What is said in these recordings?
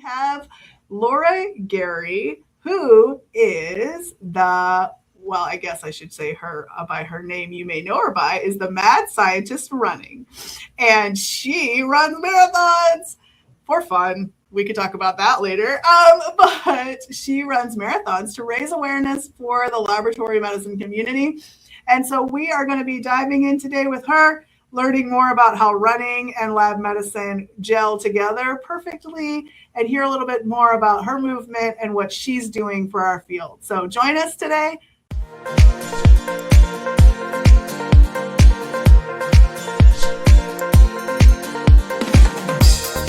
have Laura Gary, who is I guess I should say her by her name you may know her by, is the mad scientist running. And she runs marathons for fun. We could talk about that later. But she runs marathons to raise awareness for the laboratory medicine community. And so we are going to be diving in today with her, learning more about how running and lab medicine gel together perfectly, and hear a little bit more about her movement and what she's doing for our field. So join us today.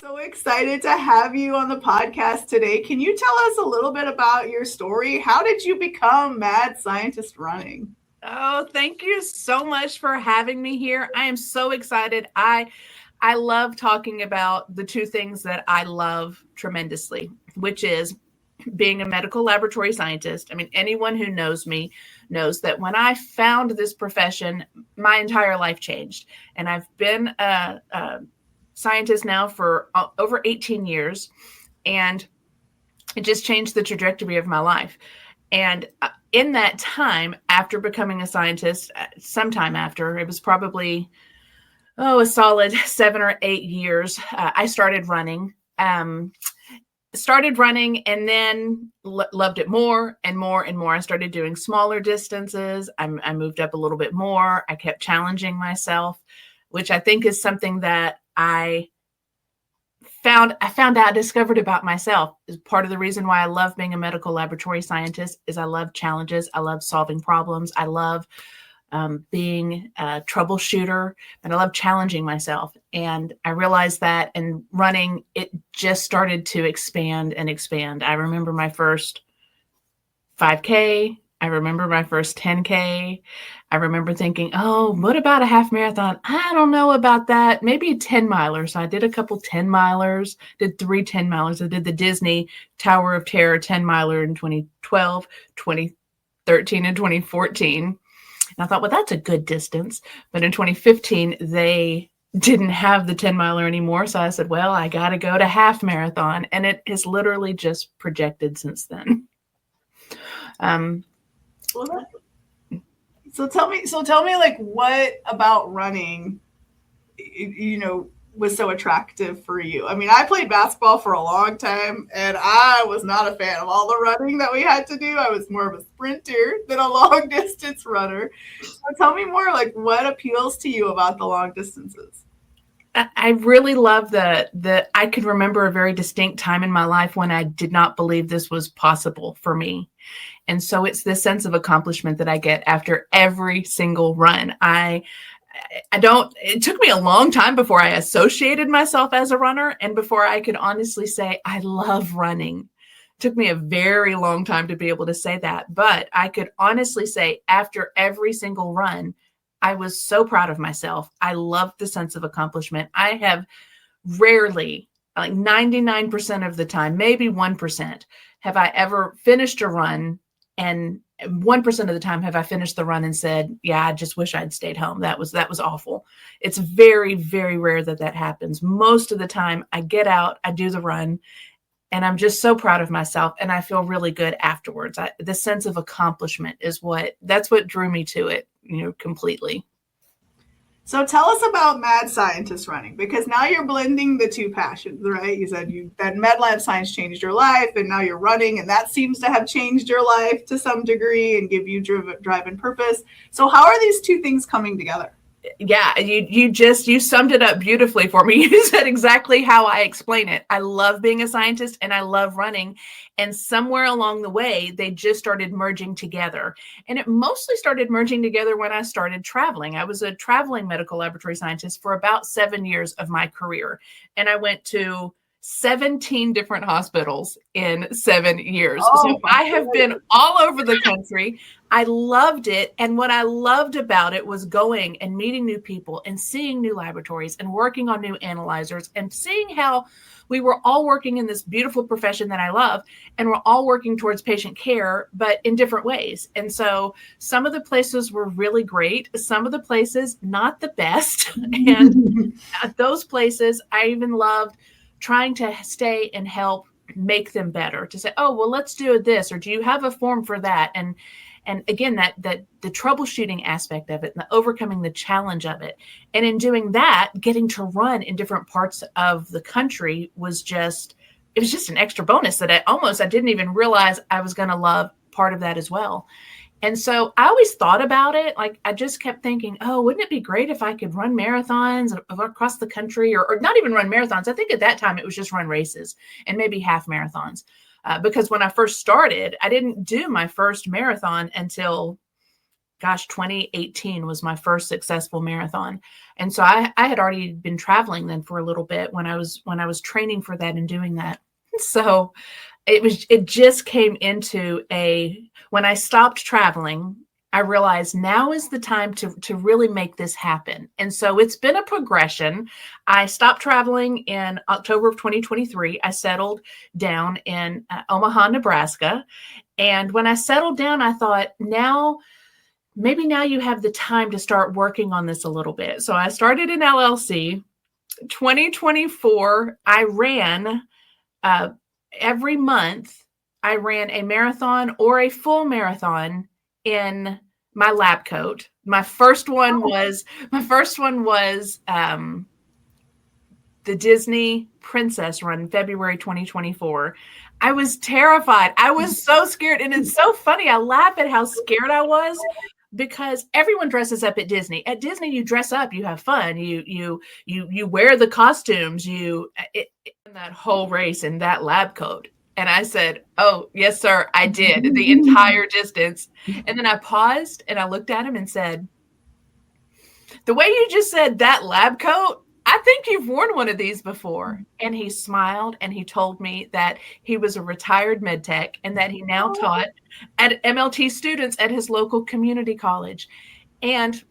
So excited to have you on the podcast today. Can you tell us a little bit about your story? How did you become Mad Scientist Running? Oh, thank you so much for having me here. I am so excited. I love talking about the two things that I love tremendously, which is being a medical laboratory scientist. I mean, anyone who knows me knows that when I found this profession, my entire life changed. And I've been a scientist now for over 18 years, and it just changed the trajectory of my life. And in that time, after becoming a scientist, sometime after, it was probably, a solid 7 or 8 years, I started running. And then loved it more and more and more. I started doing smaller distances. I moved up a little bit more. I kept challenging myself, which I think is something that I discovered about myself. Is part of the reason why I love being a medical laboratory scientist is I love challenges. I love solving problems. I love being a troubleshooter, and I love challenging myself. And I realized that in running, it just started to expand and expand. I remember my first 5K. I remember my first 10K. I remember thinking, oh, what about a half marathon? I don't know about that. Maybe a 10 miler. So I did a couple 10 milers, did 3 10 milers. I did the Disney Tower of Terror 10 miler in 2012, 2013, and 2014. And I thought, well, that's a good distance. But in 2015, they didn't have the 10 miler anymore. So I said, well, I got to go to half marathon. And it has literally just projected since then. So tell me, like, what about running, was so attractive for you? I mean, I played basketball for a long time, and I was not a fan of all the running that we had to do. I was more of a sprinter than a long distance runner. So tell me more, like, what appeals to you about the long distances? I really love that I could remember a very distinct time in my life when I did not believe this was possible for me. And so it's this sense of accomplishment that I get after every single run. It took me a long time before I associated myself as a runner and before I could honestly say, I love running. It took me a very long time to be able to say that, but I could honestly say after every single run, I was so proud of myself. I loved the sense of accomplishment. I have rarely, like 99% of the time, maybe 1%, have I ever finished a run, and 1% of the time have I finished the run and said, yeah, I just wish I'd stayed home. That was awful. It's very, very rare that happens. Most of the time I get out, I do the run, and I'm just so proud of myself, and I feel really good afterwards. The sense of accomplishment that's what drew me to it, completely. So tell us about Mad Scientist Running, because now you're blending the two passions, right? You said that med lab science changed your life, and now you're running, and that seems to have changed your life to some degree and give you drive and purpose. So how are these two things coming together? Yeah, you summed it up beautifully for me. You said exactly how I explain it. I love being a scientist and I love running. And somewhere along the way, they just started merging together. And it mostly started merging together when I started traveling. I was a traveling medical laboratory scientist for about 7 years of my career. And I went to 17 different hospitals in 7 years. So I have been all over the country. I loved it. And what I loved about it was going and meeting new people and seeing new laboratories and working on new analyzers and seeing how we were all working in this beautiful profession that I love, and we're all working towards patient care, but in different ways. And so some of the places were really great. Some of the places, not the best. And at those places, I even loved trying to stay and help make them better, to say, oh, well, let's do this, or do you have a form for that? And again, that the troubleshooting aspect of it and the overcoming the challenge of it. And in doing that, getting to run in different parts of the country was just an extra bonus that I didn't even realize I was going to love part of that as well. And so I always thought about it. Like, I just kept thinking, oh, wouldn't it be great if I could run marathons across the country, or not even run marathons. I think at that time it was just run races and maybe half marathons. Because when I first started, I didn't do my first marathon until, 2018 was my first successful marathon. And so I had already been traveling then for a little bit when I was training for that and doing that. So it just came into when I stopped traveling, I realized now is the time to really make this happen. And so it's been a progression. I stopped traveling in October of 2023. I settled down in Omaha, Nebraska. And when I settled down, I thought, maybe now you have the time to start working on this a little bit. So I started an LLC. 2024, I ran every month. I ran a marathon or a full marathon in my lab coat. My first one was the Disney Princess Run in February 2024. I was terrified. I was so scared. And it's so funny. I laugh at how scared I was, because everyone dresses up at Disney. At Disney, you dress up, you have fun, you wear the costumes, that whole race in that lab coat. And I said, oh, yes, sir, I did the entire distance. And then I paused and I looked at him and said, the way you just said that lab coat, I think you've worn one of these before. And he smiled and he told me that he was a retired med tech and that he now taught at MLT students at his local community college. And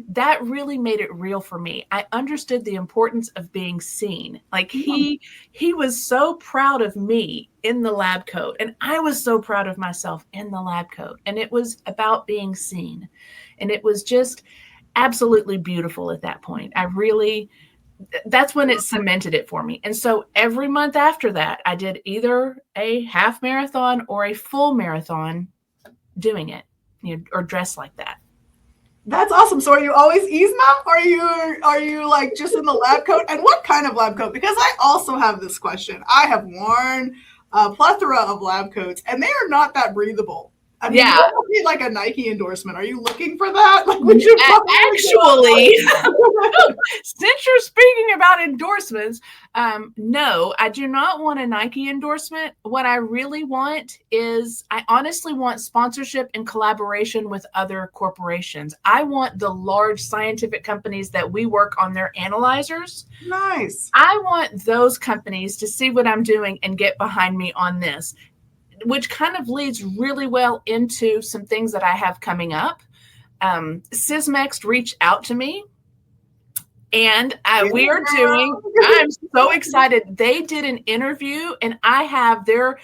that really made it real for me. I understood the importance of being seen. Like, he was so proud of me in the lab coat, and I was so proud of myself in the lab coat. And it was about being seen. And it was just absolutely beautiful at that point. That's when it cemented it for me. And so every month after that, I did either a half marathon or a full marathon doing it, or dressed like that. That's awesome. So are you always ESMA, or are you like just in the lab coat? And what kind of lab coat? Because I also have this question. I have worn a plethora of lab coats, and they are not that breathable. I mean, you don't need like a Nike endorsement. Are you looking for that? Like, would you actually, since you're speaking about endorsements, no, I do not want a Nike endorsement. What I really want is, I honestly want sponsorship and collaboration with other corporations. I want the large scientific companies that we work on their analyzers. Nice. I want those companies to see what I'm doing and get behind me on this, which kind of leads really well into some things that I have coming up. Sysmex reached out to me, and I'm so excited. They did an interview, and I have their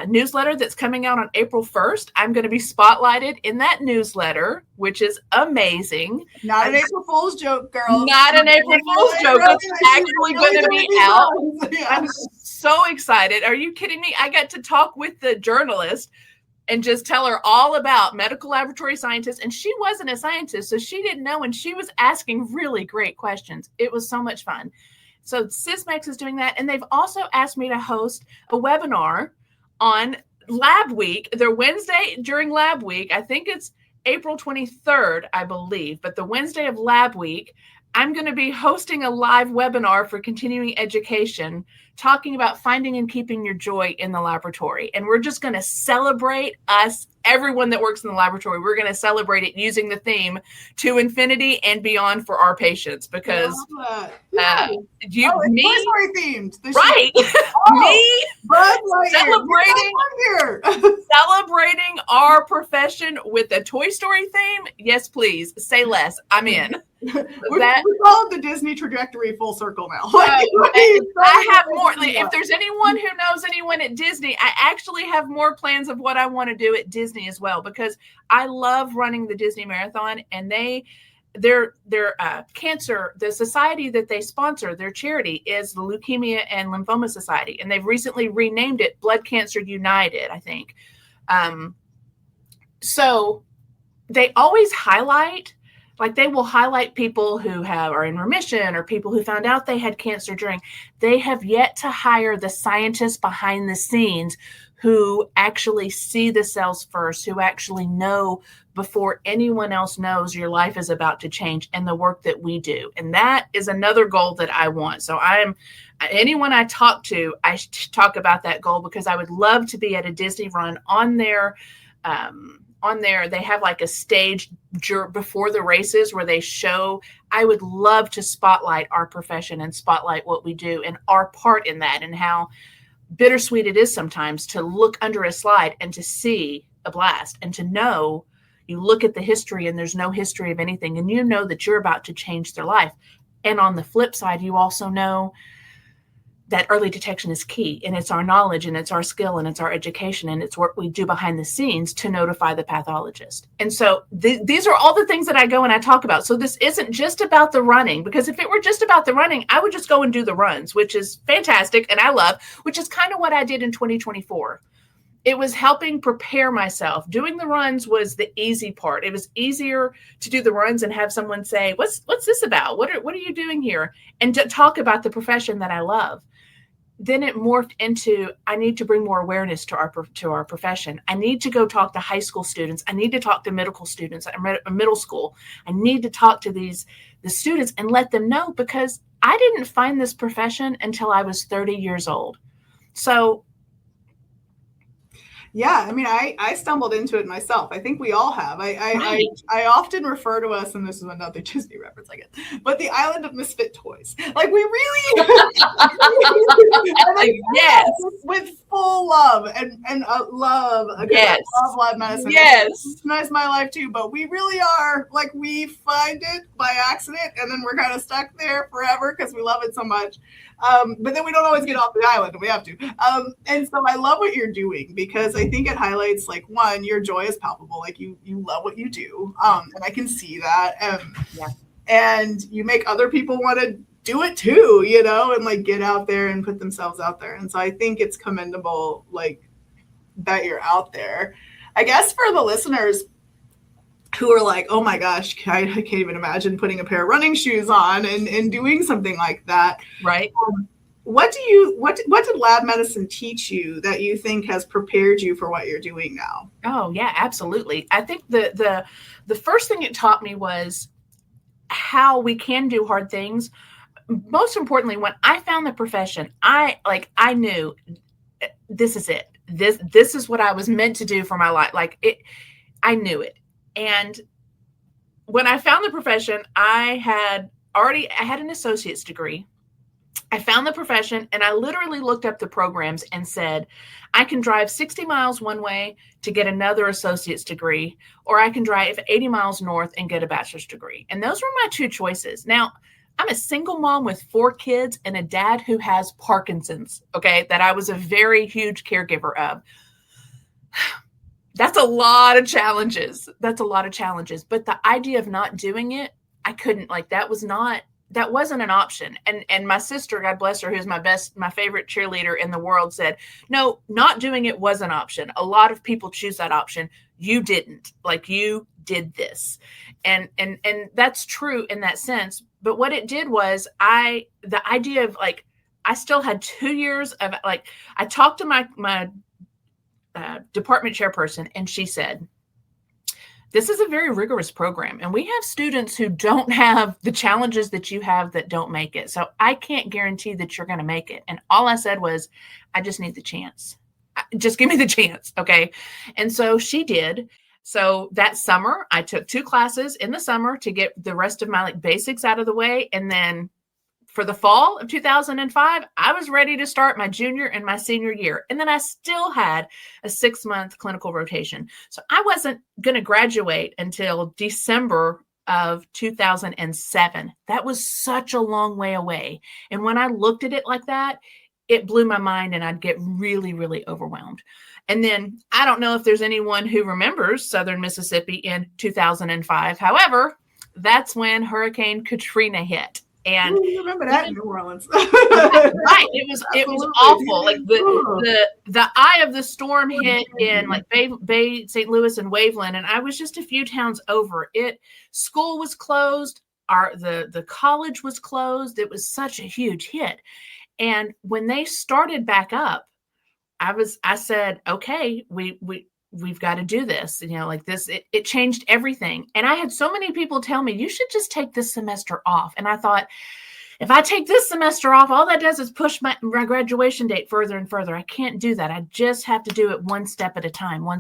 newsletter that's coming out on April 1st. I'm going to be spotlighted in that newsletter, which is amazing. Not an April Fool's joke, girl. Not an April Fool's joke. It's actually going to be out. Yeah. I'm so excited. Are you kidding me? I got to talk with the journalist and just tell her all about medical laboratory scientists. And she wasn't a scientist, so she didn't know. And she was asking really great questions. It was so much fun. So Sysmex is doing that. And they've also asked me to host a webinar on Lab Week. They're Wednesday during Lab Week. I think it's April 23rd, I believe. But the Wednesday of Lab Week, I'm going to be hosting a live webinar for continuing education, talking about finding and keeping your joy in the laboratory. And we're just going to celebrate us, everyone that works in the laboratory. We're going to celebrate it using the theme to infinity and beyond for our patients, because Toy Story themed, right? Me celebrating our profession with a Toy Story theme. Yes, please say less. I'm in. We followed the Disney trajectory full circle now. I have more. If there's anyone who knows anyone at Disney, I actually have more plans of what I want to do at Disney as well, because I love running the Disney Marathon, and their cancer, the society that they sponsor, their charity, is the Leukemia and Lymphoma Society, and they've recently renamed it Blood Cancer United, I think. So they always highlight, like they will highlight people who are in remission or people who found out they had cancer during. They have yet to hire the scientists behind the scenes who actually see the cells first, who actually know before anyone else knows your life is about to change, and the work that we do. And that is another goal that I want. So anyone I talk to, I talk about that goal, because I would love to be at a Disney run on there. They have like a stage before the races where they show. I would love to spotlight our profession and spotlight what we do and our part in that, and how bittersweet it is sometimes to look under a slide and to see a blast, and to know, you look at the history and there's no history of anything, and you know that you're about to change their life. And on the flip side, you also know that early detection is key, and it's our knowledge and it's our skill and it's our education and it's what we do behind the scenes to notify the pathologist. And so these are all the things that I go and I talk about. So this isn't just about the running, because if it were just about the running, I would just go and do the runs, which is fantastic and I love, which is kind of what I did in 2024. It was helping prepare myself. Doing the runs was the easy part. It was easier to do the runs and have someone say, what's this about? What are you doing here? And to talk about the profession that I love. Then it morphed into, I need to bring more awareness to our profession. I need to go talk to high school students. I need to talk to medical students, middle school. I need to talk to the students and let them know, because I didn't find this profession until I was 30 years old. So yeah, I mean, I stumbled into it myself. I think we all have. I often refer to us, and this is another Disney reference, I guess, but the island of misfit toys. Like, we really, yes, with full love and love. Yes, I love Lab Medicine. Yes, it's nice my life too. But we really are, like, we find it by accident, and then we're kind of stuck there forever because we love it so much. But then we don't always get off the island, and we have to. And so I love what you're doing, because I think it highlights, like, one, your joy is palpable. Like, you love what you do. And I can see that. And you make other people want to do it too, you know, and like get out there and put themselves out there. And so I think it's commendable, like, that you're out there. I guess for the listeners who are like, oh my gosh, I can't even imagine putting a pair of running shoes on and doing something like that. Right. What did lab medicine teach you that you think has prepared you for what you're doing now? Oh yeah, absolutely. I think the first thing it taught me was how we can do hard things. Most importantly, when I found the profession, I knew this is it. This is what I was meant to do for my life. I knew it. And when I found the profession, I had an associate's degree. I found the profession, and I literally looked up the programs and said, I can drive 60 miles one way to get another associate's degree, or I can drive 80 miles north and get a bachelor's degree. And those were my two choices. Now, I'm a single mom with 4 kids and a dad who has Parkinson's, okay, that I was a very huge caregiver of. That's a lot of challenges. But the idea of not doing it, I couldn't, that wasn't an option. And my sister, God bless her, who's my favorite cheerleader in the world, said, no, not doing it was an option. A lot of people choose that option. You didn't. You did this. And that's true in that sense. But what it did was the idea of I still had 2 years of I talked to my department chairperson, and she said, this is a very rigorous program, and we have students who don't have the challenges that you have that don't make it. So I can't guarantee that you're going to make it. And all I said was, I just need the chance. Just give me the chance. Okay. And so she did. So that summer, I took 2 classes in the summer to get the rest of my basics out of the way. And then for the fall of 2005, I was ready to start my junior and my senior year. And then I still had a 6-month clinical rotation. So I wasn't going to graduate until December of 2007. That was such a long way away. And when I looked at it like that, it blew my mind, and I'd get really, really overwhelmed. And then I don't know if there's anyone who remembers Southern Mississippi in 2005. However, that's when Hurricane Katrina hit. And Ooh, you remember that in New Orleans. right, it was awful. Like Ooh. the eye of the storm hit in like Bay St. Louis and Waveland, and I was just a few towns over. School was closed, the college was closed. It was such a huge hit. And when they started back up, I said, okay, we've got to do this. Like this, it changed everything. And I had so many people tell me, you should just take this semester off. And I thought, if I take this semester off, all that does is push my graduation date further and further. I can't do that. I just have to do it one step at a time, one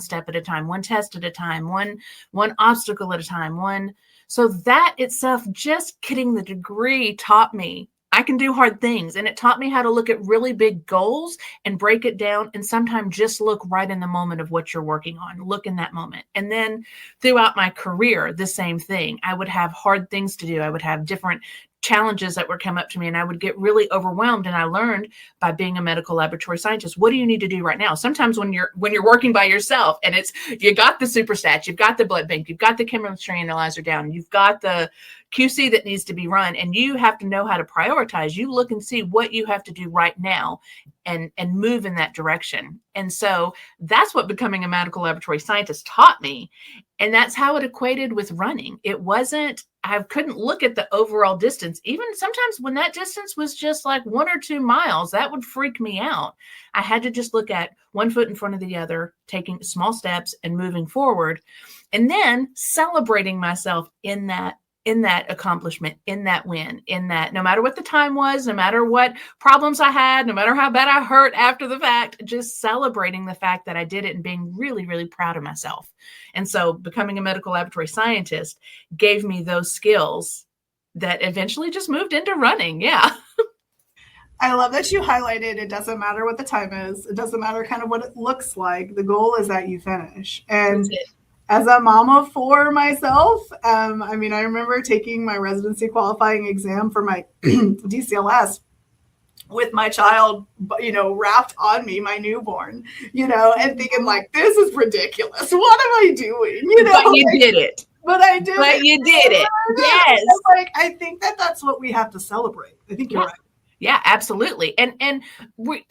test at a time, one obstacle at a time, So that itself, just getting the degree, taught me I can do hard things. And it taught me how to look at really big goals and break it down, and sometimes just look right in the moment of what you're working on. Look in that moment. And then throughout my career, the same thing. I would have hard things to do. I would have different challenges that would come up to me, and I would get really overwhelmed. And I learned by being a medical laboratory scientist, what do you need to do right now? Sometimes when you're working by yourself, and you got the SUPERSTAT, you've got the blood bank, you've got the chemistry analyzer down, you've got the QC that needs to be run, and you have to know how to prioritize. You look and see what you have to do right now and move in that direction. And so that's what becoming a medical laboratory scientist taught me. And that's how it equated with running. It wasn't, I couldn't look at the overall distance. Even sometimes when that distance was just like 1 or 2 miles, that would freak me out. I had to just look at one foot in front of the other, taking small steps and moving forward, and then celebrating myself in that accomplishment, in that win, in that no matter what the time was, no matter what problems I had, no matter how bad I hurt after the fact, just celebrating the fact that I did it and being really, really proud of myself. And so becoming a medical laboratory scientist gave me those skills that eventually just moved into running. Yeah. I love that you highlighted it doesn't matter what the time is. It doesn't matter kind of what it looks like. The goal is that you finish. And as a mom of 4 myself, I remember taking my residency qualifying exam for my DCLS with my child, wrapped on me, my newborn, and thinking like, this is ridiculous. What am I doing? But you did it. But I did. But you did it. Yes. I think that's what we have to celebrate. I think you're right. Yeah, absolutely. And we.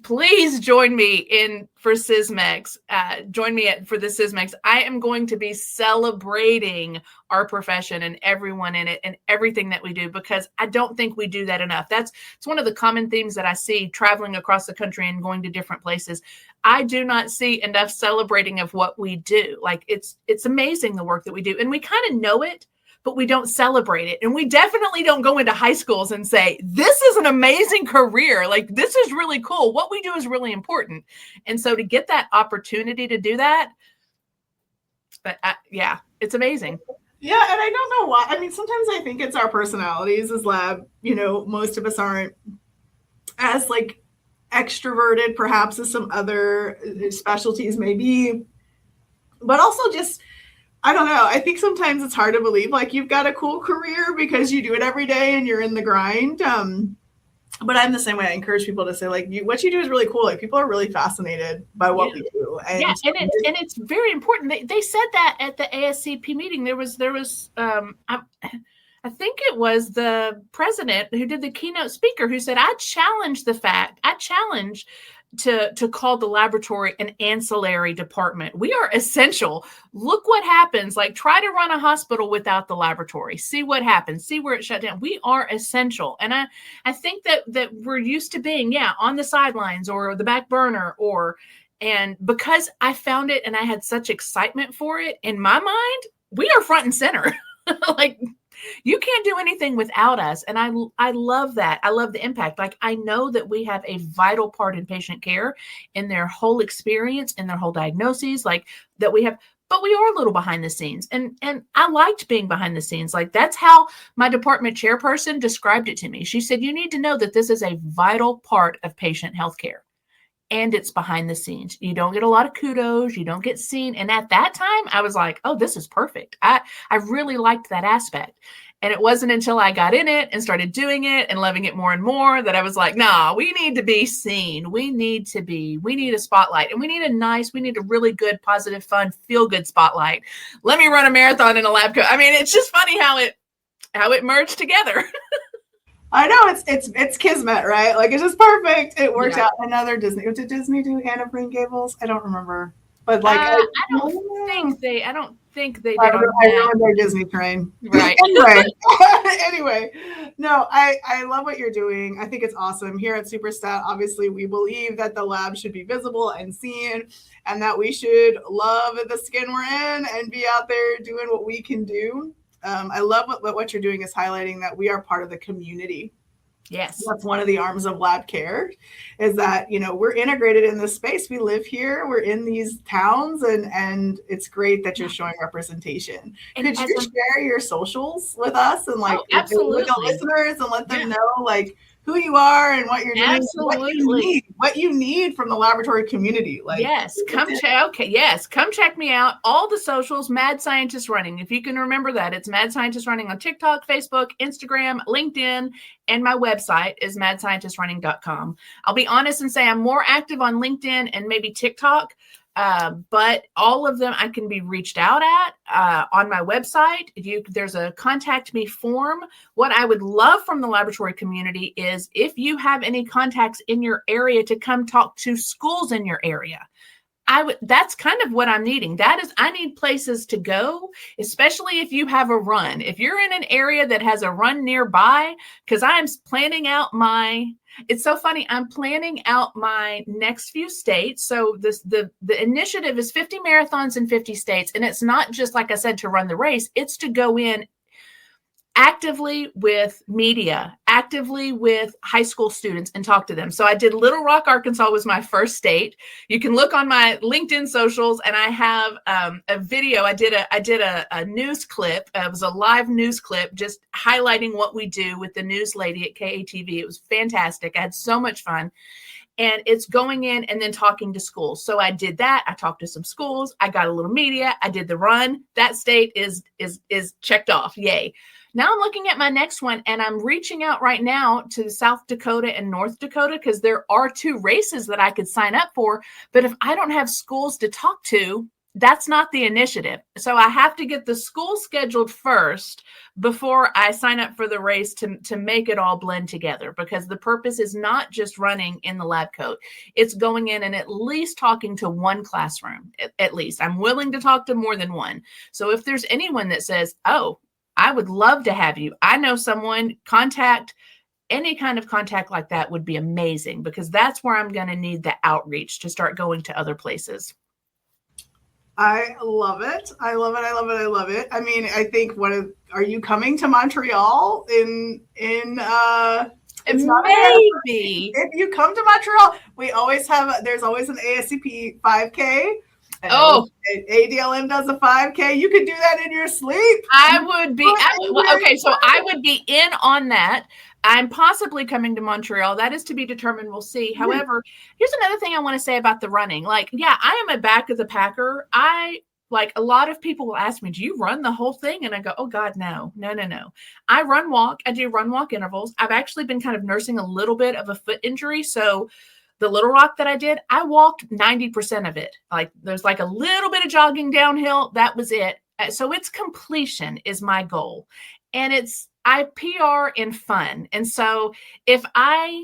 Please join me for SysMex. Join me for the SysMex. I am going to be celebrating our profession and everyone in it and everything that we do, because I don't think we do that enough. It's one of the common themes that I see traveling across the country and going to different places. I do not see enough celebrating of what we do. Like it's amazing the work that we do, and we kind of know it, but we don't celebrate it. And we definitely don't go into high schools and say, this is an amazing career. Like, this is really cool. What we do is really important. And so to get that opportunity to do that, it's amazing. Yeah. And I don't know why. I mean, sometimes I think it's our personalities as lab, most of us aren't as like extroverted perhaps as some other specialties may be, but also just, I don't know. I think sometimes it's hard to believe like you've got a cool career because you do it every day and you're in the grind. But I'm the same way. I encourage people to say like, what you do is really cool. Like people are really fascinated by what we do. And it's very important. They said that at the ASCP meeting. There was I think it was the president who did the keynote speaker who said, I challenge to call the laboratory an ancillary department. We are essential. Look what happens. Like, try to run a hospital without the laboratory. See what happens. See where it shut down. We are essential. And I think that we're used to being, on the sidelines or the back burner, and because I found it and I had such excitement for it, in my mind, we are front and center. Like, you can't do anything without us. And I love that. I love the impact. Like, I know that we have a vital part in patient care, in their whole experience, in their whole diagnoses, like that we have, but we are a little behind the scenes. And I liked being behind the scenes. Like, that's how my department chairperson described it to me. She said, you need to know that this is a vital part of patient healthcare. And it's behind the scenes. You don't get a lot of kudos. You don't get seen. And at that time, I was like, oh, this is perfect. I really liked that aspect. And it wasn't until I got in it and started doing it and loving it more and more that I was like, nah, we need to be seen. We need a spotlight, and we need a really good, positive, fun, feel good spotlight. Let me run a marathon in a lab coat. I mean, it's just funny how it merged together. I know it's kismet, right? Like it's just perfect. It worked Yeah. out. Another Disney. Did Disney do Anne of Green Gables? I don't remember. But like, I don't think they did on I that. ruined their Disney train. Right. Anyway, no, I love what you're doing. I think it's awesome. Here at Superstat, obviously, we believe that the lab should be visible and seen, and that we should love the skin we're in and be out there doing what we can do. I love what you're doing is highlighting that we are part of the community. Yes. That's one of the arms of lab care, is that, you know, we're integrated in this space. We live here, we're in these towns, and it's great that you're showing representation. And could you share your socials with us and like with the listeners and let them know like who you are and what you're doing, absolutely, what you need from the laboratory community? Like, yes, come check me out. All the socials, Mad Scientist Running. If you can remember that, it's Mad Scientist Running on TikTok, Facebook, Instagram, LinkedIn, and my website is madscientistrunning.com. I'll be honest and say I'm more active on LinkedIn and maybe TikTok. But all of them I can be reached out at on my website. There's a contact me form. What I would love from the laboratory community is if you have any contacts in your area to come talk to schools in your area. That's kind of what I'm needing. I need places to go, especially if you have a run. If you're in an area that has a run nearby, because I'm planning out it's so funny. I'm planning out my next few states. So the initiative is 50 marathons in 50 states. And it's not just, like I said, to run the race. It's to go in actively with media, actively with high school students and talk to them. So I did Little Rock, Arkansas was my first state. You can look on my LinkedIn socials, and I have a video. I did a news clip. It was a live news clip just highlighting what we do with the news lady at KATV. It was fantastic. I had so much fun. And it's going in and then talking to schools. So I did that. I talked to some schools. I got a little media. I did the run. That state is checked off. Yay. Now I'm looking at my next one, and I'm reaching out right now to South Dakota and North Dakota because there are 2 races that I could sign up for. But if I don't have schools to talk to, that's not the initiative. So I have to get the school scheduled first before I sign up for the race to make it all blend together, because the purpose is not just running in the lab coat. It's going in and at least talking to one classroom, at least. I'm willing to talk to more than one. So if there's anyone that says, oh, I would love to have you, I know someone, any kind of contact like that would be amazing, because that's where I'm going to need the outreach to start going to other places. I love it. I love it. I love it. I love it. I mean, I think are you coming to Montreal maybe. If you come to Montreal, there's always an ASCP 5K. ADLM does a 5K. You can do that in your sleep. I would be okay. So I would be in on that. I'm possibly coming to Montreal. That is to be determined. We'll see. However, here's another thing I want to say about the running. Like, yeah, I am a back of the packer. Like a lot of people will ask me, do you run the whole thing? And I go, oh God, no. I run walk. I do run walk intervals. I've actually been kind of nursing a little bit of a foot injury. So the Little Rock that I did, I walked 90% of it. Like there's like a little bit of jogging downhill. That was it. So its completion is my goal. And I PR in fun. And so if I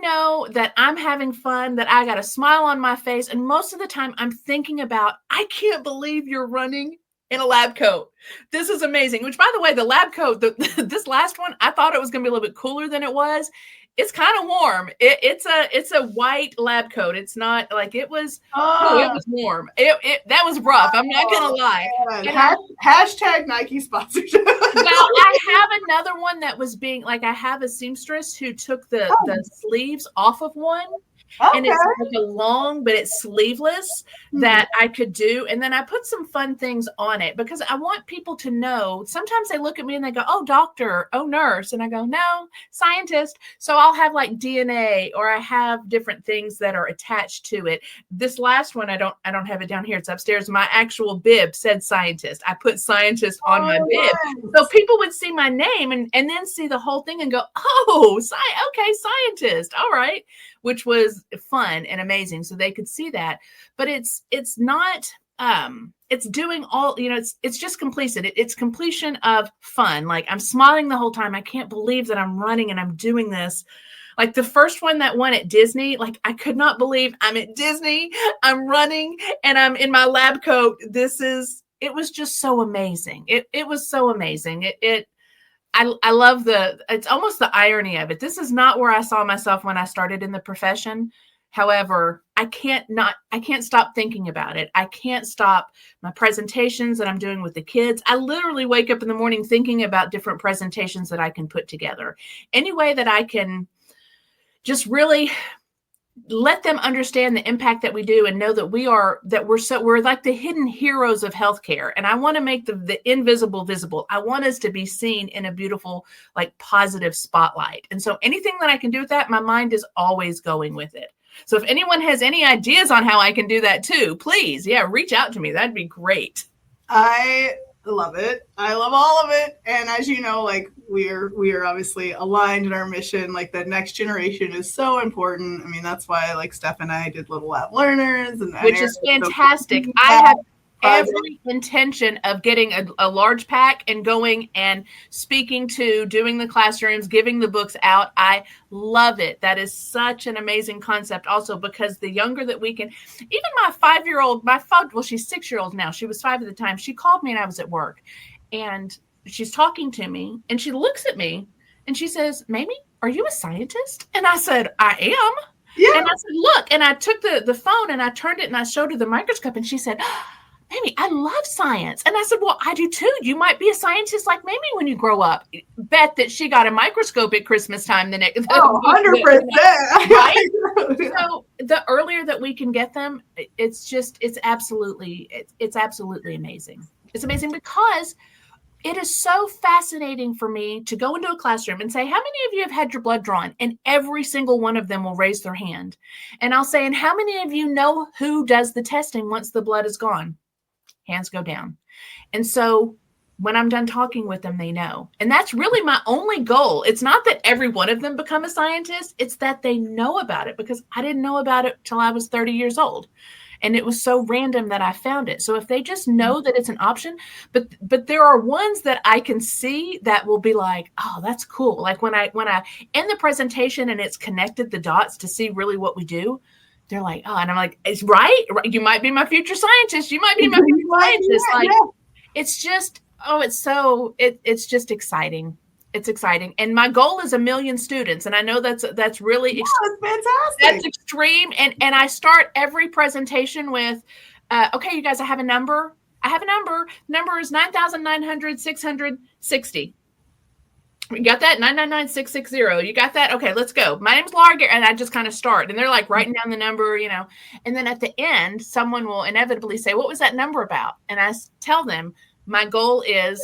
know that I'm having fun, that I got a smile on my face, and most of the time I'm thinking about, I can't believe you're running in a lab coat. This is amazing. Which, by the way, the lab coat, this last one, I thought it was going to be a little bit cooler than it was. It's kind of warm. It's a white lab coat. It's not like it was. Oh, it was warm. That was rough. I'm not gonna lie. Hashtag Nike sponsorship. Now I have another one that was being like, I have a seamstress who took the sleeves off of one, and it's Okay. like a long, but it's sleeveless that I could do. And then I put some fun things on it because I want people to know. Sometimes they look at me and they go, "Oh, doctor, oh, nurse." And I go, "No, scientist." So I'll have like DNA, or I have different things that are attached to it. This last one, I don't have it down here. It's upstairs. My actual bib said scientist. I put scientist on my Oh, bib. So nice. people would see my name and then see the whole thing and go, "Oh, okay, scientist. All right." Which was fun and amazing. So they could see that. But it's not it's doing all, it's just completion. It's completion of fun. Like I'm smiling the whole time. I can't believe that I'm running and I'm doing this. Like the first one that won at Disney, like I could not believe I'm at Disney, I'm running and I'm in my lab coat. It was just so amazing. It was so amazing. I love it's almost the irony of it. This is not where I saw myself when I started in the profession. However, I can't stop thinking about it. I can't stop my presentations that I'm doing with the kids. I literally wake up in the morning thinking about different presentations that I can put together. Any way that I can just really let them understand the impact that we do and know that we're like the hidden heroes of healthcare. And I want to make the invisible visible. I want us to be seen in a beautiful, like positive spotlight. And so anything that I can do with that, my mind is always going with it. So if anyone has any ideas on how I can do that too, please, reach out to me. That'd be great. I love it. I love all of it. And as you know, like we are obviously aligned in our mission. Like the next generation is so important. I mean, that's why like Steph and I did Little Lab Learners, which is fantastic. I have every intention of getting a large pack and going and speaking to, doing the classrooms, giving the books out. I love it. That is such an amazing concept also, because the younger that we can, even my 5-year-old, she's 6-year-old now. She was 5 at the time. She called me and I was at work and she's talking to me and she looks at me and she says, "Mamie, are you a scientist?" And I said, "I am." Yeah. And I said, "Look," and I took the phone and I turned it and I showed her the microscope and she said, "Mamie, I love science." And I said, "Well, I do too. You might be a scientist like Mamie when you grow up." Bet that she got a microscope at Christmas time 100%. Right? So the earlier that we can get them, it's absolutely amazing. It's amazing because it is so fascinating for me to go into a classroom and say, "How many of you have had your blood drawn?" And every single one of them will raise their hand. And I'll say, "And how many of you know who does the testing once the blood is gone?" Hands go down. And so when I'm done talking with them, they know. And that's really my only goal. It's not that every one of them become a scientist. It's that they know about it, because I didn't know about it till I was 30 years old. And it was so random that I found it. So if they just know that it's an option, but there are ones that I can see that will be like, "Oh, that's cool." Like when I end the presentation and it's connected the dots to see really what we do, they're like, "Oh," and I'm like, "It's right. You might be my future scientist. You might be my future scientist." Like, it's just, it's just exciting. It's exciting. And my goal is 1 million students. And I know that's really fantastic. That's extreme. And I start every presentation with, "Okay, you guys, I have a number. Number is 9,900,660. You got that? 999,660. You got that? Okay, let's go. My name's Laura Gary." And I just kind of start. And they're like writing down the number, And then at the end, someone will inevitably say, "What was that number about?" And I tell them, my goal is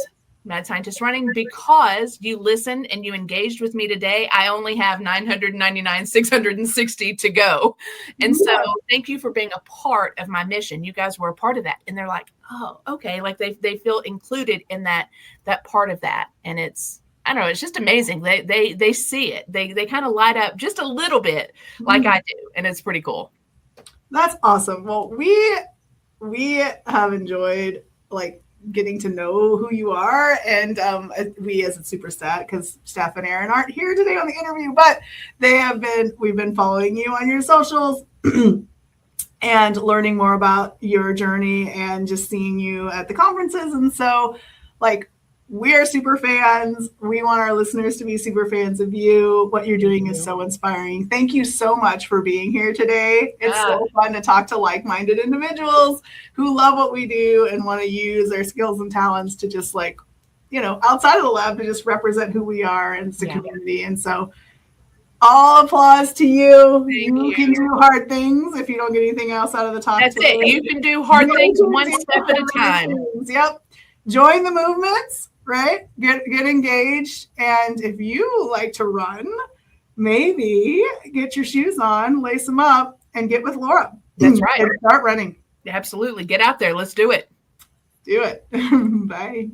Mad Scientist Running, because you listened and you engaged with me today. I only have 999,660 to go. And so thank you for being a part of my mission. You guys were a part of that. And they're like, "Oh, okay." Like they feel included in that part of that. And it's, I don't know, it's just amazing. They see it. They kind of light up just a little bit like I do. And it's pretty cool. That's awesome. Well, we have enjoyed like getting to know who you are, and we as a SUPERSTAT, because Steph and Aaron aren't here today on the interview, but we've been following you on your socials and learning more about your journey and just seeing you at the conferences. And so like, we are super fans. We want our listeners to be super fans of you. What you're doing is so inspiring. Thank you so much for being here today. It's so fun to talk to like-minded individuals who love what we do and want to use their skills and talents to just outside of the lab, to just represent who we are and the community. And so All applause to you. Thank You can do hard things if you don't get anything else out of the talk That's today. it. You can do hard things one step at a time. Yep. Join the movements, right? Get engaged. And if you like to run, maybe get your shoes on, lace them up, and get with Laura. That's right. And start running. Absolutely. Get out there. Let's do it. Do it. Bye.